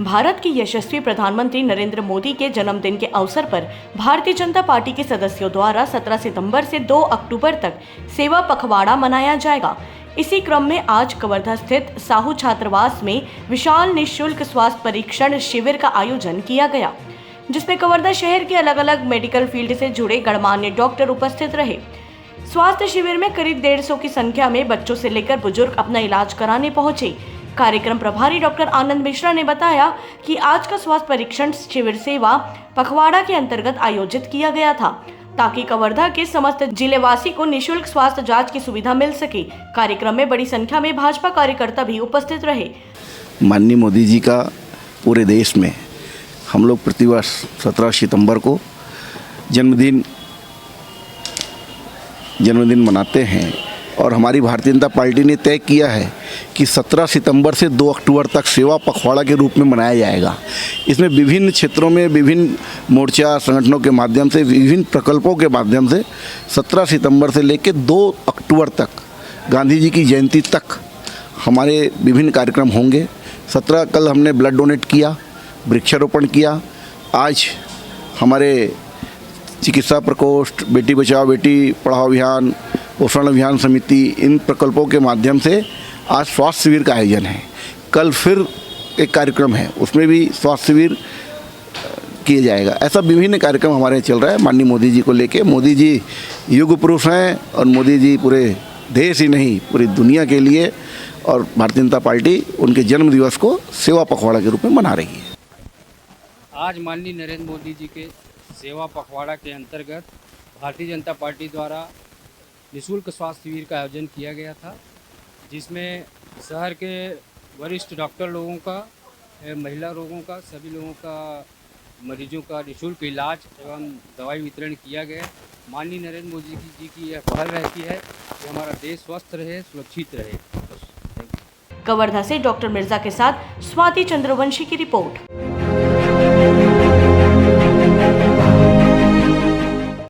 भारत के यशस्वी प्रधानमंत्री नरेंद्र मोदी के जन्मदिन के अवसर पर भारतीय जनता पार्टी के सदस्यों द्वारा 17 सितंबर से 2 अक्टूबर तक सेवा पखवाड़ा मनाया जाएगा। इसी क्रम में आज कवर्धा स्थित साहू छात्रावास में विशाल निःशुल्क स्वास्थ्य परीक्षण शिविर का आयोजन किया गया, जिसमें कवर्धा शहर के अलग अलग मेडिकल फील्ड से जुड़े गणमान्य डॉक्टर उपस्थित रहे। स्वास्थ्य शिविर में करीब 150 की संख्या में बच्चों से लेकर बुजुर्ग अपना इलाज कराने पहुंचे। कार्यक्रम प्रभारी डॉक्टर आनंद मिश्रा ने बताया कि आज का स्वास्थ्य परीक्षण शिविर सेवा पखवाड़ा के अंतर्गत आयोजित किया गया था, ताकि कवर्धा के समस्त जिलेवासी को निःशुल्क स्वास्थ्य जांच की सुविधा मिल सके। कार्यक्रम में बड़ी संख्या में भाजपा कार्यकर्ता भी उपस्थित रहे। माननीय मोदी जी का पूरे देश में हम लोग प्रतिवर्ष 17 सितंबर को जन्मदिन मनाते हैं और हमारी भारतीय जनता पार्टी ने तय किया है कि 17 सितंबर से 2 अक्टूबर तक सेवा पखवाड़ा के रूप में मनाया जाएगा। इसमें विभिन्न क्षेत्रों में विभिन्न मोर्चा संगठनों के माध्यम से विभिन्न प्रकल्पों के माध्यम से 17 सितंबर से लेकर 2 अक्टूबर तक गांधी जी की जयंती तक हमारे विभिन्न कार्यक्रम होंगे। 17 कल हमने ब्लड डोनेट किया, वृक्षारोपण किया। आज हमारे चिकित्सा प्रकोष्ठ, बेटी बचाओ बेटी पढ़ाओ अभियान, पोषण अभियान समिति, इन प्रकल्पों के माध्यम से आज स्वास्थ्य शिविर का आयोजन है। कल फिर एक कार्यक्रम है, उसमें भी स्वास्थ्य शिविर किया जाएगा। ऐसा विभिन्न कार्यक्रम हमारे यहाँ चल रहा है माननीय मोदी जी को लेके। मोदी जी युग पुरुष हैं और मोदी जी पूरे देश ही नहीं पूरी दुनिया के लिए और भारतीय जनता पार्टी उनके जन्म दिवस को सेवा पखवाड़ा के रूप में मना रही है। आज माननीय नरेंद्र मोदी जी के सेवा पखवाड़ा के अंतर्गत भारतीय जनता पार्टी द्वारा निःशुल्क स्वास्थ्य शिविर का आयोजन किया गया था, जिसमें शहर के वरिष्ठ डॉक्टर लोगों का, महिला लोगों का, सभी लोगों का, मरीजों का निःशुल्क इलाज एवं दवाई वितरण किया गया। माननीय नरेंद्र मोदी जी की यह पहल रहती है कि हमारा देश स्वस्थ रहे, सुरक्षित रहे। कवर्धा से डॉक्टर मिर्जा के साथ स्वाति चंद्रवंशी की रिपोर्ट।